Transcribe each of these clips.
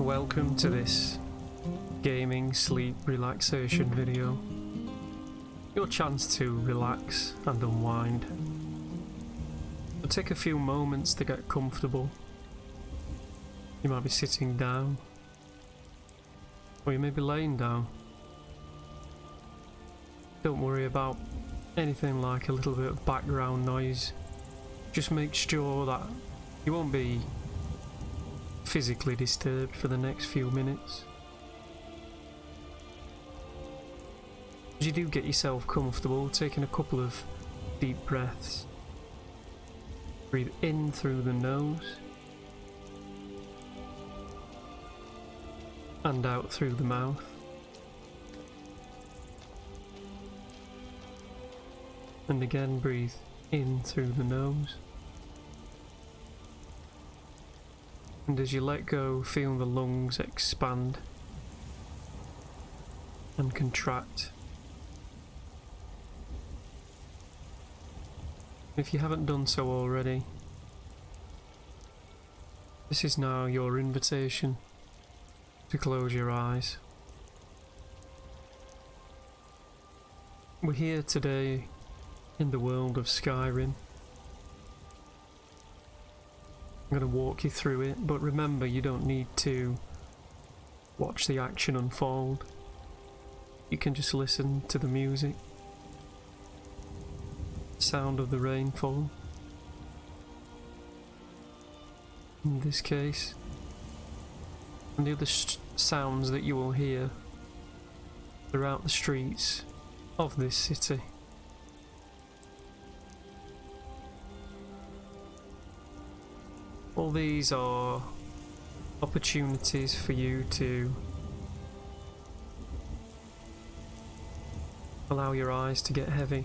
welcome to this gaming, sleep, relaxation video. Your chance to relax and unwind. So take a few moments to get comfortable. You might be sitting down, or you may be laying down. Don't worry about anything like a little bit of background noise. Just make sure that you won't be physically disturbed for the next few minutes. As you do get yourself comfortable, taking a couple of deep breaths. Breathe in through the nose and out through the mouth. And again, breathe in through the nose. And as you let go, feel the lungs expand and contract. If you haven't done so already, this is now your invitation to close your eyes. We're here today in the world of Skyrim. I'm going to walk you through it, but remember, you don't need to watch the action unfold. You can just listen to the music, the sound of the rainfall. In this case, and the other sounds that you will hear throughout the streets of this city. All these are opportunities for you to allow your eyes to get heavy.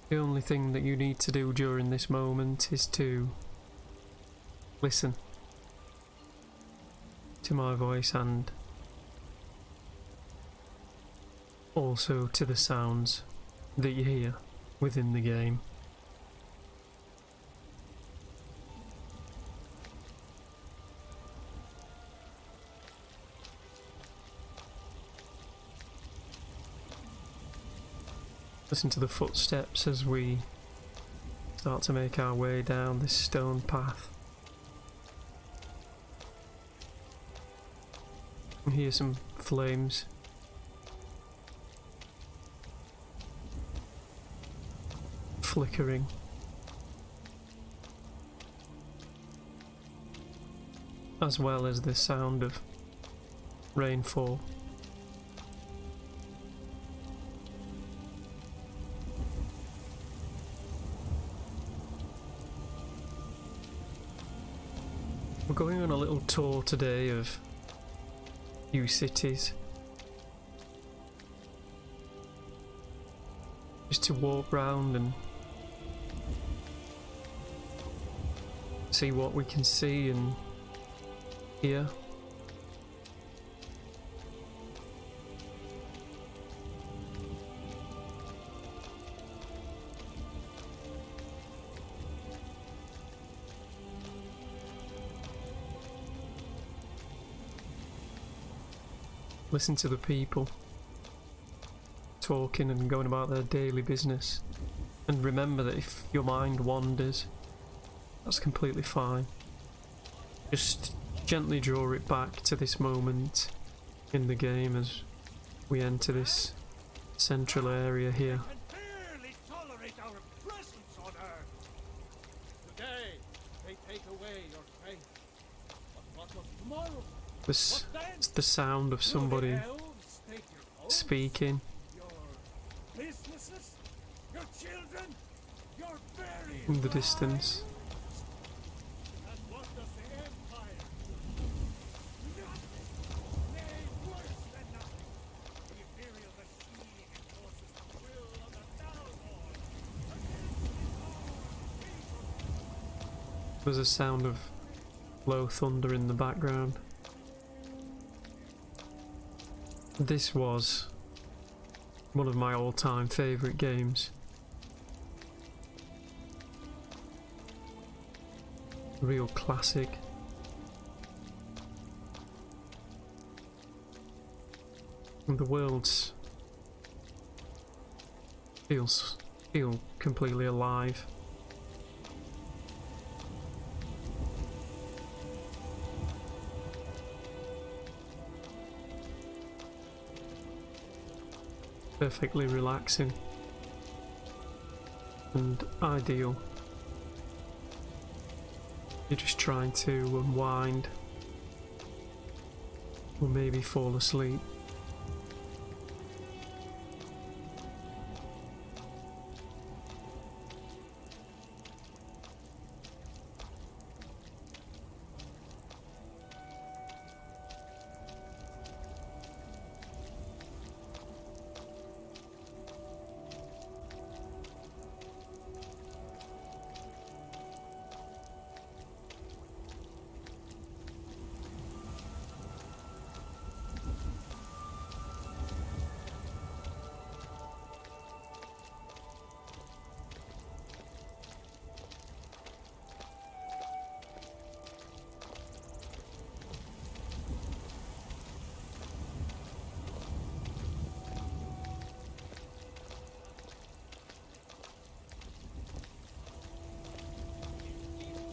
The only thing that you need to do during this moment is to listen to my voice and also to the sounds that you hear within the game. Listen to the footsteps as we start to make our way down this stone path. And hear some flames. Flickering. As well as the sound of rainfall. We're going on a little tour today of few cities. Just to walk round and see what we can see and hear. Listen to the people talking and going about their daily business. And remember that if your mind wanders, that's completely fine. Just gently draw it back to this moment in the game as we enter this central area here. Barely tolerate our presence on Earth. Today they take away your faith. But what of tomorrow? It's the sound of somebody speaking. Your businesses, your children, your very In the distance. And what does the Empire do? Nothing. Nay, worse than nothing. The Imperial machine enforces the will of the downlord. There's a sound of low thunder in the background. This was one of my all-time favourite games. real classic. And the worlds feel completely alive. Perfectly relaxing and ideal. You're just trying to unwind or maybe fall asleep.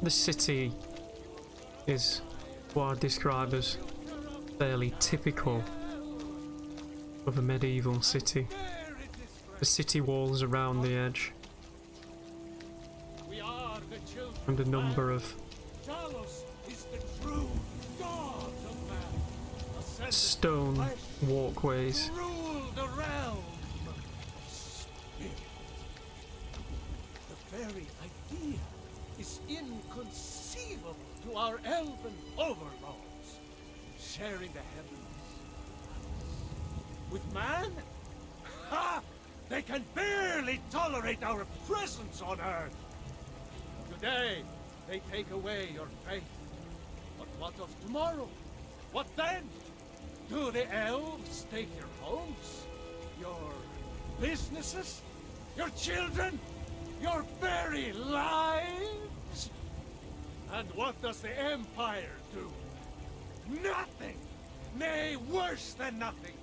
The city is what I describe as fairly typical of a medieval city. The city walls around the edge, and a number of stone walkways. The very idea is inconceivable to our elven overlords, sharing the heavens with man? Ha! They can barely tolerate our presence on Earth. Today, they take away your faith. But what of tomorrow? What then? Do the elves take your homes? Your businesses? Your children? Your very lives? And what does the Empire do? Nothing! Nay, worse than nothing!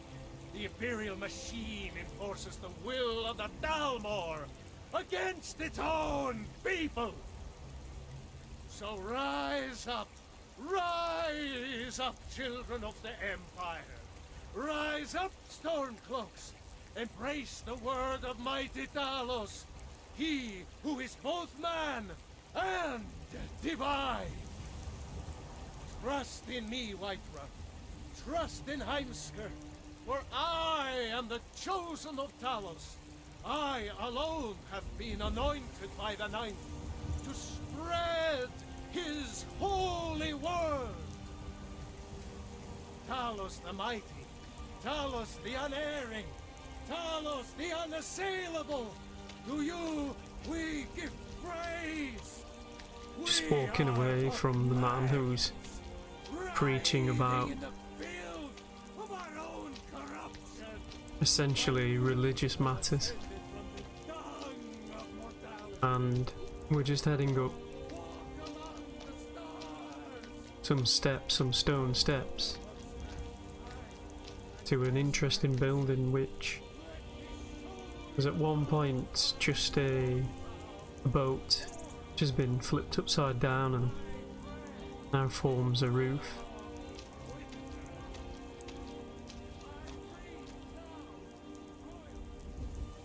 The Imperial machine enforces the will of the Dalmor against its own people! So rise up, children of the Empire! Rise up, Stormcloaks! Embrace the word of mighty Talos! He who is both man and divine! Trust in me, Whiterun. Trust in Heimskr. For I am the chosen of Talos. I alone have been anointed by the Ninth to spread his holy word. Talos the mighty, Talos the unerring, Talos the unassailable. To you we give praise. Just walking away from the man who's preaching about essentially religious matters, and we're just heading up some stone steps to an interesting building which was at one point just a boat which has been flipped upside down and now forms a roof.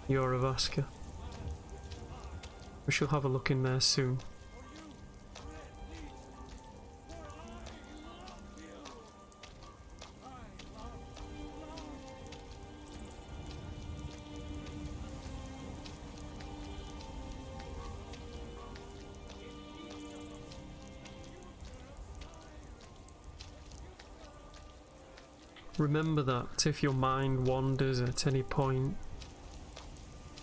Yoravaska. We shall have a look in there soon. Remember that if your mind wanders at any point,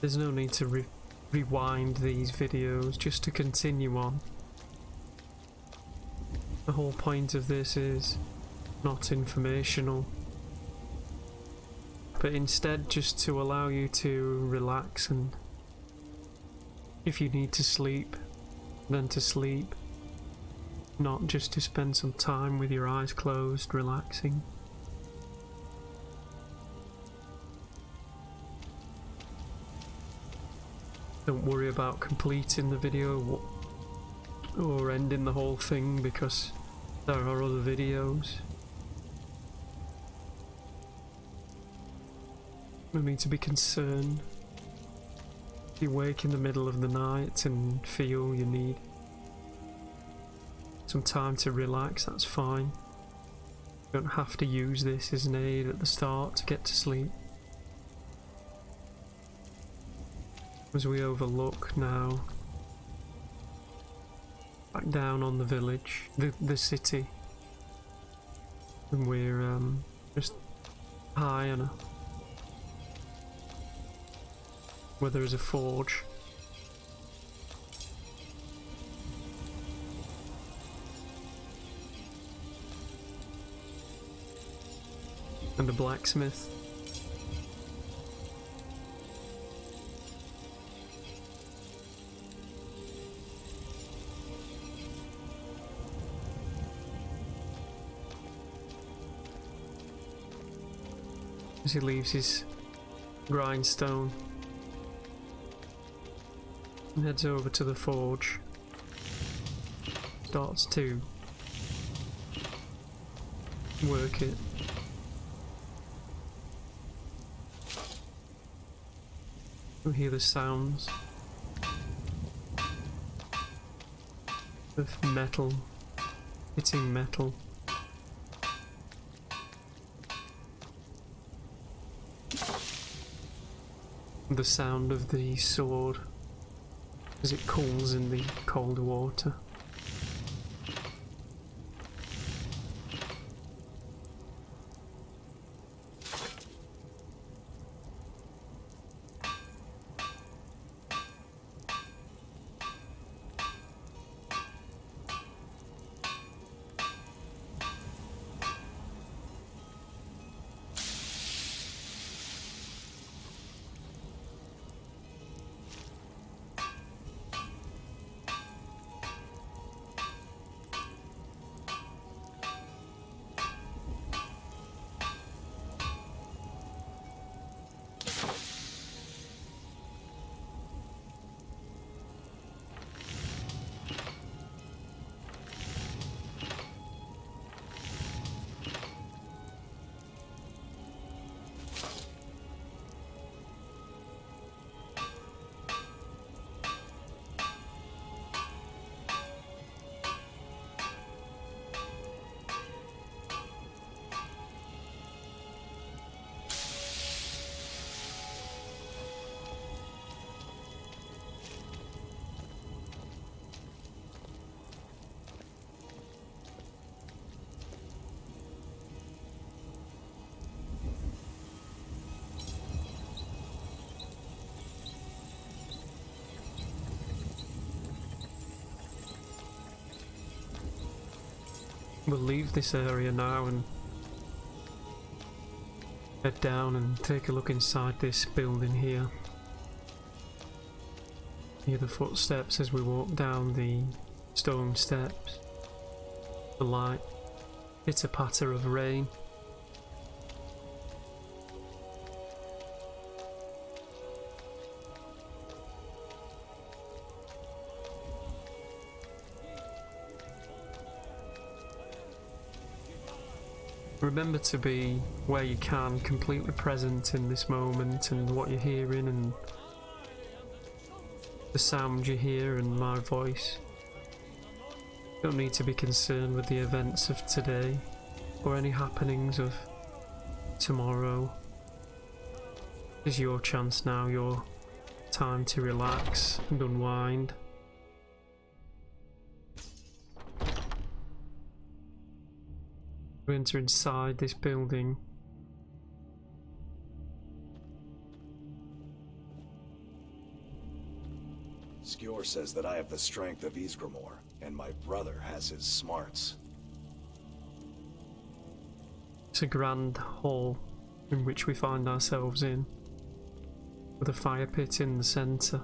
there's no need to rewind these videos just to continue on. The whole point of this is not informational, but instead just to allow you to relax, and if you need to sleep, then to sleep. not just to spend some time with your eyes closed, relaxing. Don't worry about completing the video or ending the whole thing because there are other videos. No need to be concerned. If you wake in the middle of the night and feel you need some time to relax, that's fine. You don't have to use this as an aid at the start to get to sleep. As we overlook now, back down on the village, the city, and we're just high on where there is a forge. And a blacksmith. As he leaves his grindstone and heads over to the forge, starts to work it. You hear the sounds of metal hitting metal. The sound of the sword as it cools in the cold water. We'll leave this area now and head down and take a look inside this building here. Hear the footsteps as we walk down the stone steps. The light, pitter patter of rain. Remember to be, where you can, completely present in this moment and what you're hearing and the sound you hear and my voice. You don't need to be concerned with the events of today or any happenings of tomorrow. It's your chance now, your time to relax and unwind. We enter inside this building. Skjor says that I have the strength of Ysgramor, and my brother has his smarts. It's a grand hall in which we find ourselves in, with a fire pit in the centre.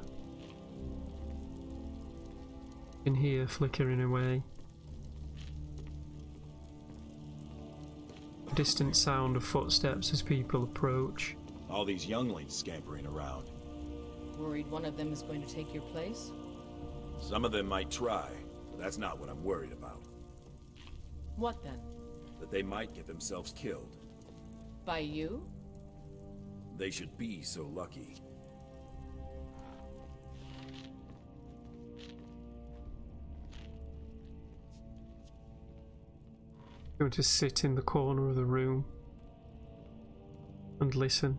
In here, flickering away, distant sound of footsteps as people approach. All these younglings scampering around. Worried one of them is going to take your place? Some of them might try, but that's not what I'm worried about. What then? That they might get themselves killed. By you? They should be so lucky. Going to sit in the corner of the room and listen.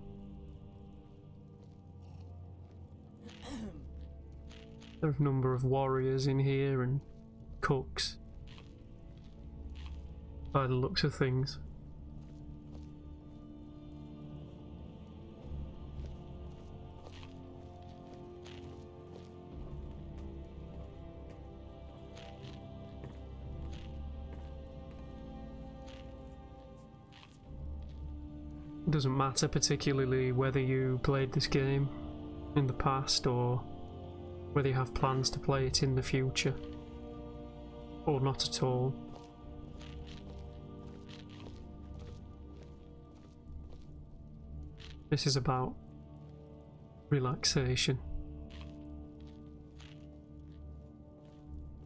There are a number of warriors in here and cooks, by the looks of things. It doesn't matter particularly whether you played this game in the past or whether you have plans to play it in the future, or not at all. This is about relaxation.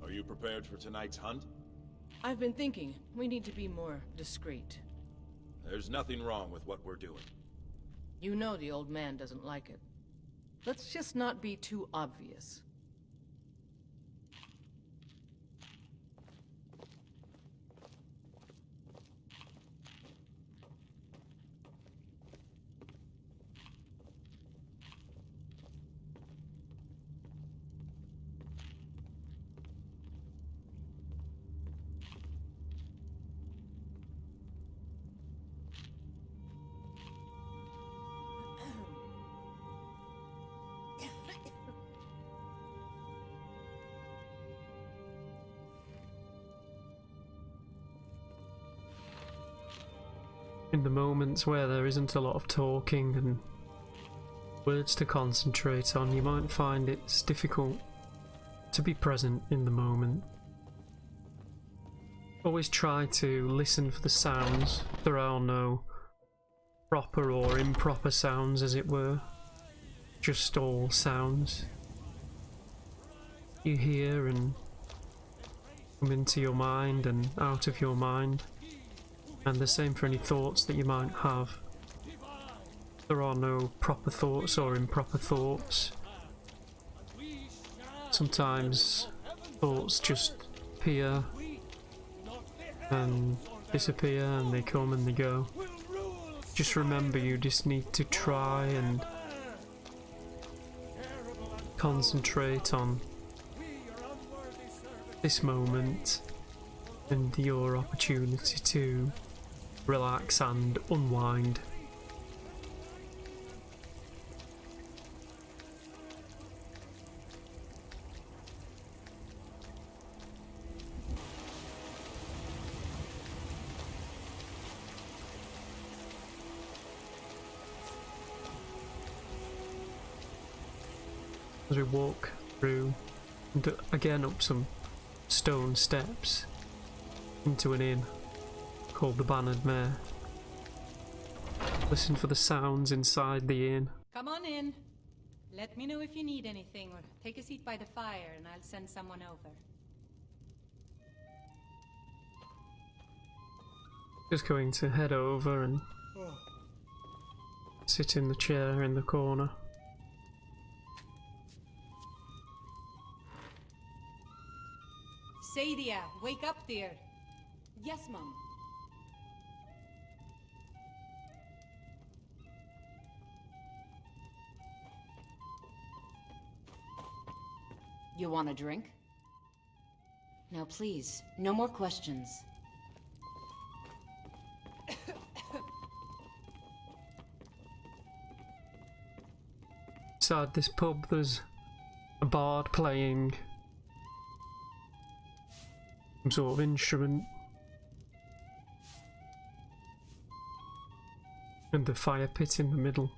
Are you prepared for tonight's hunt? I've been thinking, we need to be more discreet. There's nothing wrong with what we're doing. You know the old man doesn't like it. Let's just not be too obvious. In the moments where there isn't a lot of talking and words to concentrate on, you might find it's difficult to be present in the moment. Always try to listen for the sounds. There are no proper or improper sounds, as it were. Just all sounds you hear and come into your mind and out of your mind. And the same for any thoughts that you might have. There are no proper thoughts or improper thoughts. Sometimes thoughts just appear and disappear, and they come and they go. Just remember, you just need to try and concentrate on this moment and your opportunity to relax and unwind. As we walk through and again up some stone steps into an inn called the Bannered Mare. Listen for the sounds inside the inn. Come on in. Let me know if you need anything, or take a seat by the fire and I'll send someone over. Just going to head over and sit in the chair in the corner. Sadia, wake up, dear. Yes, Mum. You want a drink? Now please, no more questions. Inside this pub there's a bard playing some sort of instrument. And the fire pit in the middle.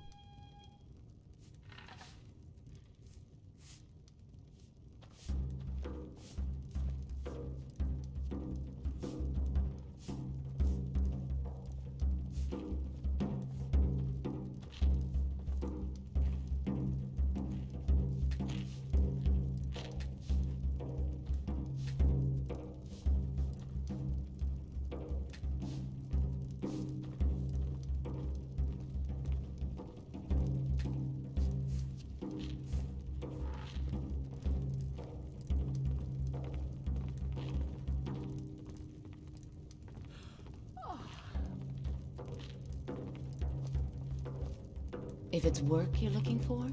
If it's work you're looking for,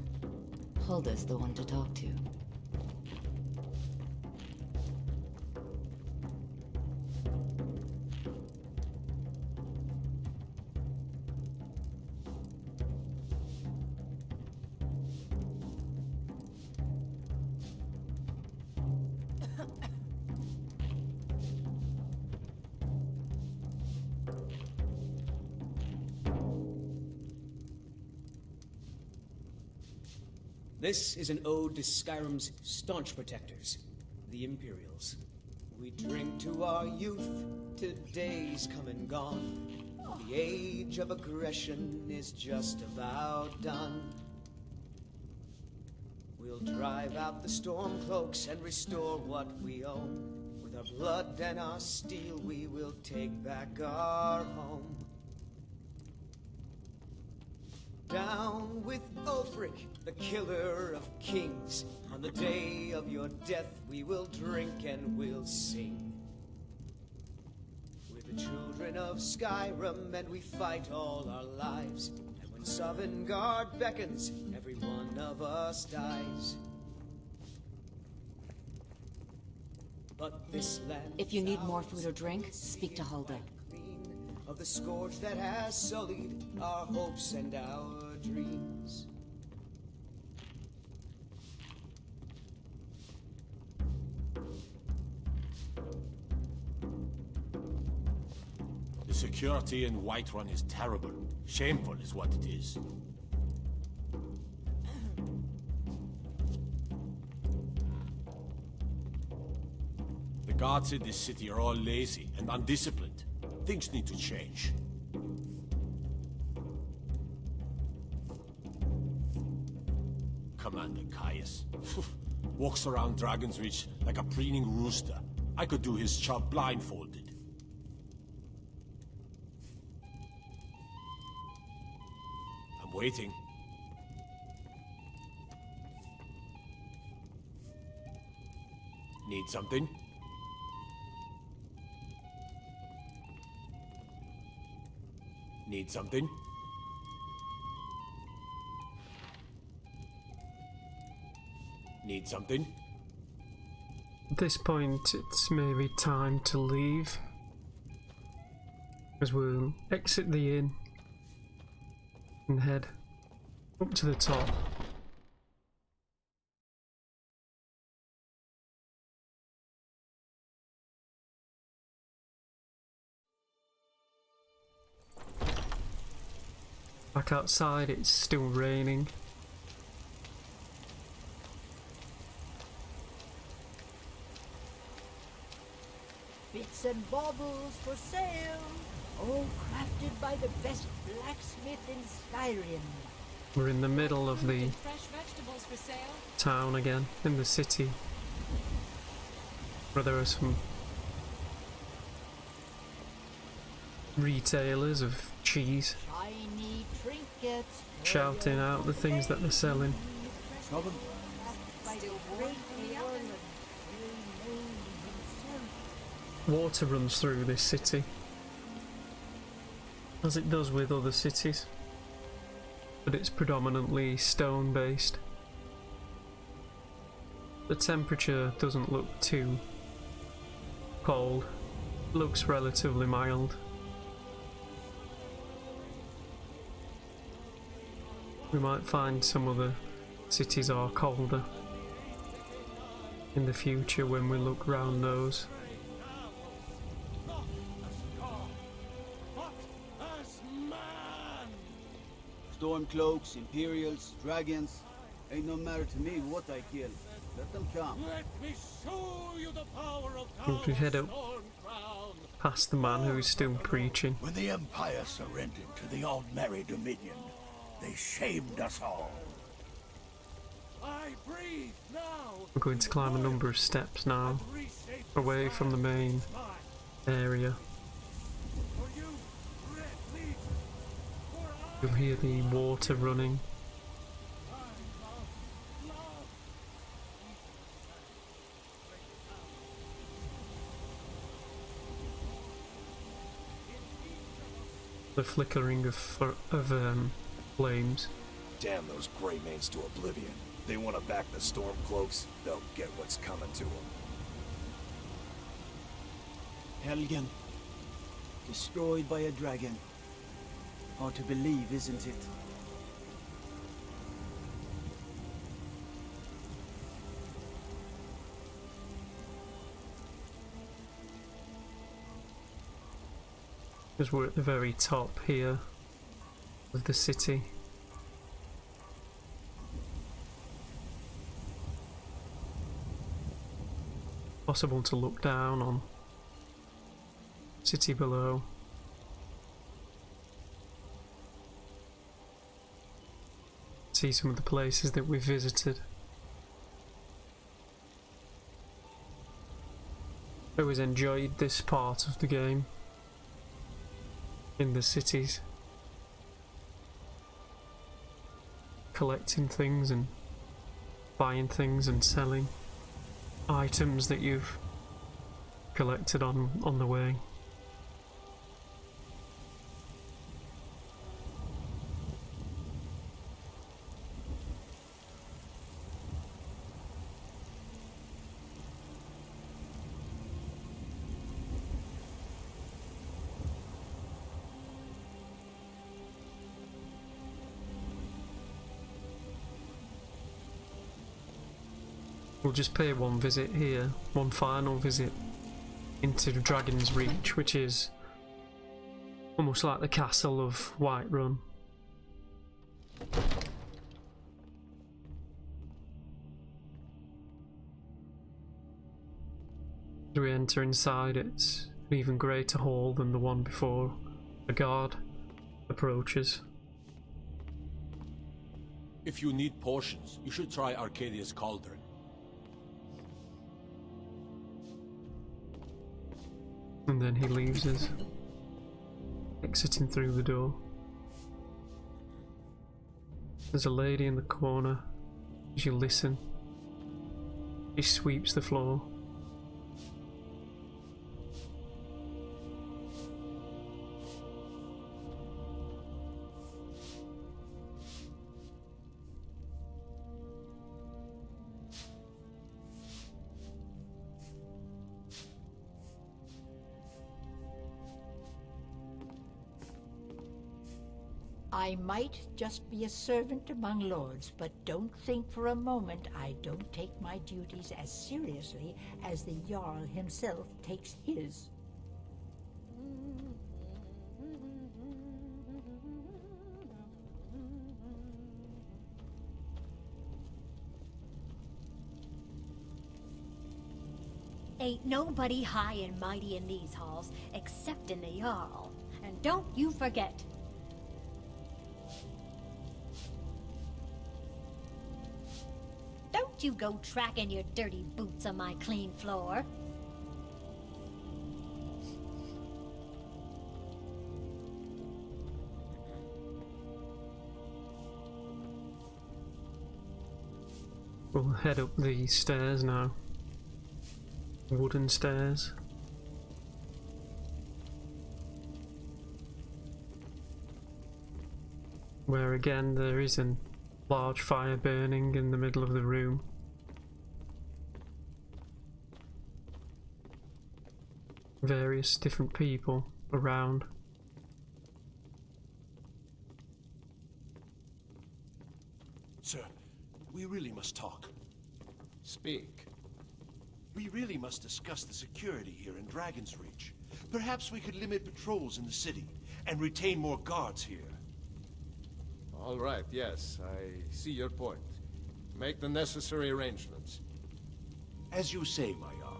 Hulda's the one to talk to. This is an ode to Skyrim's staunch protectors, the Imperials. We drink to our youth, to days come and gone. The age of aggression is just about done. We'll drive out the stormcloaks and restore what we own. With our blood and our steel, we will take back our home. Down with Ulfric, the killer of kings. On the day of your death, we will drink and we'll sing. We're the children of Skyrim, and we fight all our lives. And when Sovngarde beckons, every one of us dies. But this land, If you need more food or drink, speak to Hulda. of the scourge that has sullied our hopes and our dreams. The security in Whiterun is terrible. Shameful is what it is. The guards in this city are all lazy and undisciplined. Things need to change. Commander Caius. Walks around Dragon's Reach like a preening rooster. I could do his job blindfolded. I'm waiting. Need something? Need something? Need something? At this point, it's maybe time to leave. As we'll exit the inn and head up to the top. Back outside, it's still raining. Bits and baubles for sale, all crafted by the best blacksmith in Skyrim. We're in the middle of the Fresh vegetables for sale. town again, in the city, where there are some retailers of cheese Shiny trinkets. for shouting your out the things that they're selling. by the great Whiterun, himself. Water runs through this city, as it does with other cities, but it's predominantly stone based. The temperature doesn't look too cold, it looks relatively mild. We might find some other cities are colder in the future when we look round those. But as man! Stormcloaks, Imperials, Dragons. Ain't no matter to me what I kill. Let them come. Let me show you the power of If we head up Stormcrown. past the man who's still preaching, When the Empire surrendered to the Aldmeri Dominion, they shamed us all. I breathe now. we're going to climb a number of steps now, Reshape away from the main sky. area. For you, Red Legion. For I You'll hear the water running. love. The flickering of flames. Damn those Greymanes to oblivion. They want to back the Stormcloaks, they'll get what's coming to them. Helgen. Destroyed by a dragon. Hard to believe, isn't it? Because we're at the very top here of the city. Possible to look down on city below. See some of the places that we've visited. I always enjoyed this part of the game. In the cities. Collecting things and buying things and selling items that you've collected on the way. We'll just pay one visit here, one final visit into Dragon's Reach, which is almost like the castle of Whiterun. As we enter inside, it's an even greater hall than the one before. A guard approaches. If you need potions, you should try Arcadia's Cauldron. And then he leaves us, exiting through the door. There's a lady in the corner. As you listen, she sweeps the floor. I might just be a servant among lords, but don't think for a moment I don't take my duties as seriously as the Jarl himself takes his. Ain't nobody high and mighty in these halls, except in the Jarl. And don't you forget. Don't you go tracking your dirty boots on my clean floor. We'll head up the stairs now. Wooden stairs. Where again there is a large fire burning in the middle of the room. Various different people around. Sir, we really must talk. Speak. We really must discuss the security here in Dragon's Reach. Perhaps we could limit patrols in the city and retain more guards here. All right, yes, I see your point. Make the necessary arrangements. As you say, my Jarl.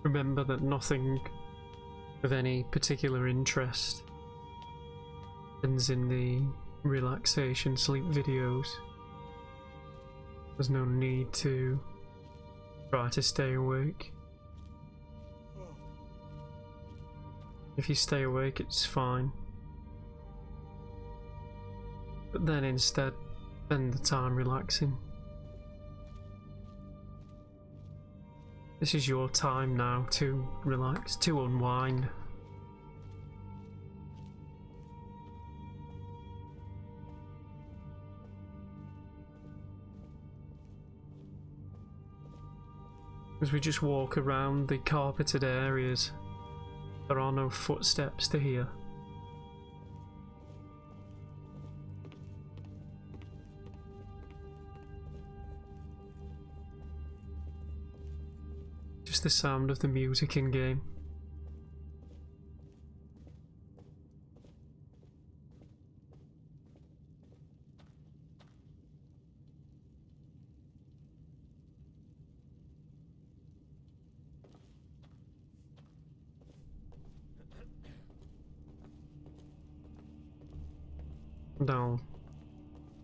Remember that nothing of any particular interest ends in the relaxation sleep videos. There's no need to try to stay awake. If you stay awake, it's fine. But then instead, spend the time relaxing. This is your time now to relax, to unwind. As we just walk around the carpeted areas, there are no footsteps to hear. Just the sound of the music in game.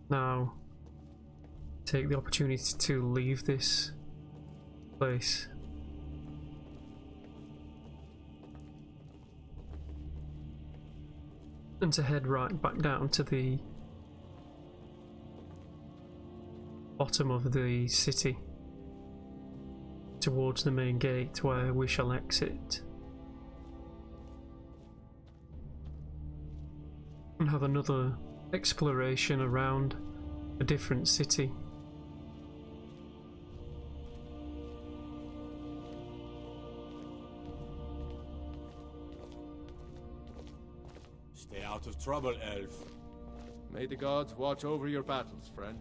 Now, take the opportunity to leave this place. And to head right back down to the bottom of the city, towards the main gate where we shall exit. And have another exploration around a different city. Stay out of trouble, elf. May the gods watch over your battles, friend.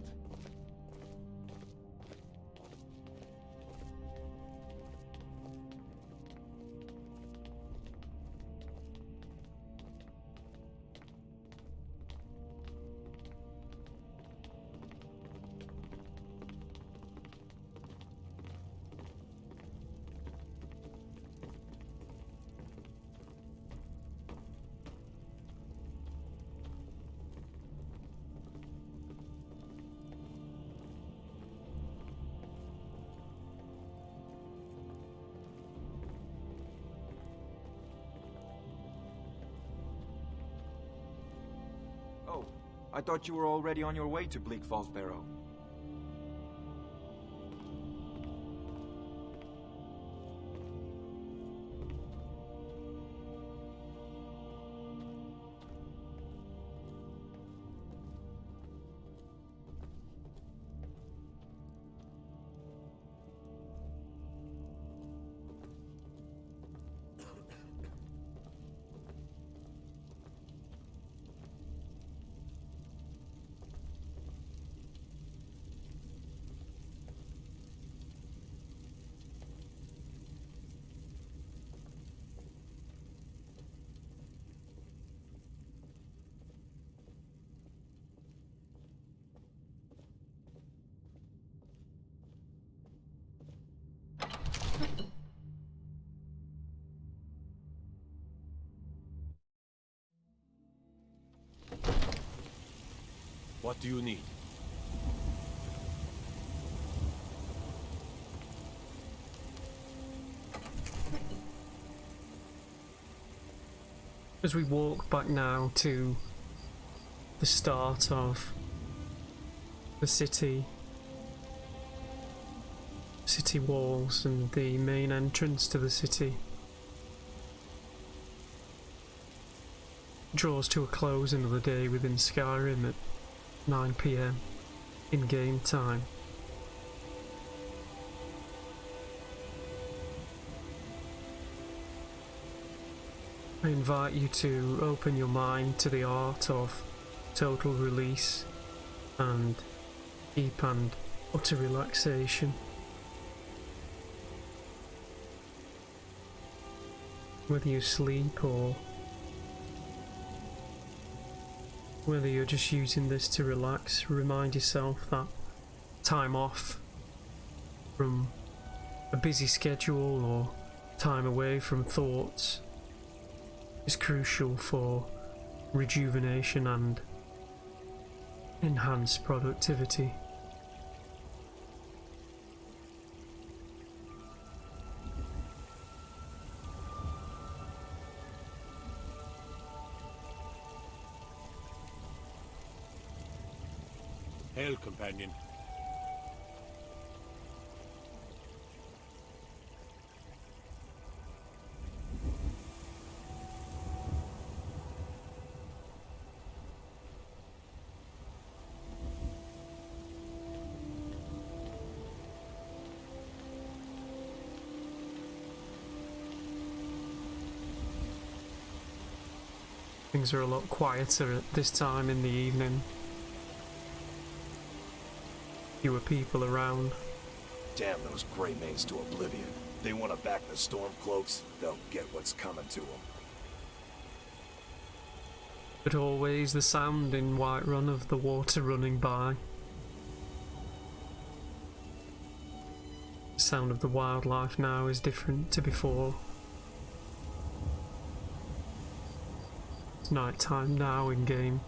Oh, I thought you were already on your way to Bleak Falls Barrow. What do you need? As we walk back now to the start of the city walls and the main entrance to the city, draws to a close another day within Skyrim at 9 PM in game time. I invite you to open your mind to the art of total release and deep and utter relaxation. Whether you sleep or whether you're just using this to relax, remind yourself that time off from a busy schedule or Time away from thoughts is crucial for rejuvenation and enhanced productivity. Hail, companion. Things are a lot quieter at this time in the evening. Fewer people around. Damn those Grey Manes to oblivion. They want to back the Stormcloaks, they'll get what's coming to them. But always the sound in Whiterun of the water running by. The sound of the wildlife now is different to before. It's night time now in game.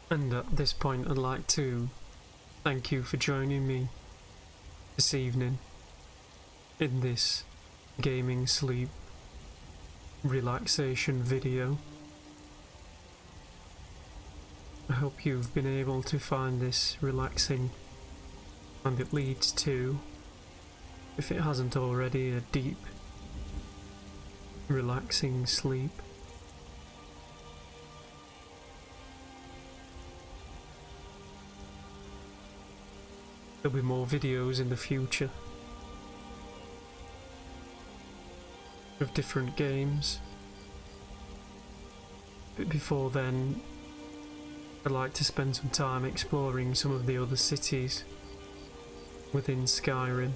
And at this point I'd like to thank you for joining me this evening in this gaming sleep relaxation video. I hope you've been able to find this relaxing, and it leads to, if it hasn't already, a deep, relaxing sleep. There'll be more videos in the future of different games, but before then I'd like to spend some time exploring some of the other cities within Skyrim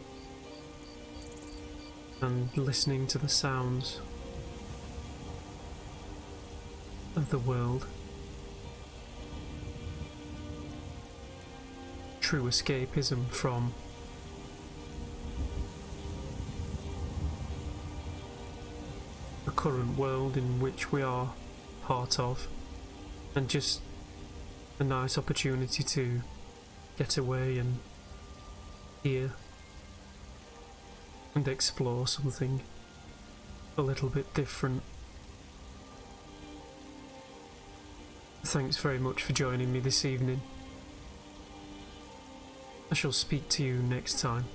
and listening to the sounds of the world. True escapism from the current world in which we are part of, and just a nice opportunity to get away and hear and explore something a little bit different. Thanks very much for joining me this evening. I shall speak to you next time.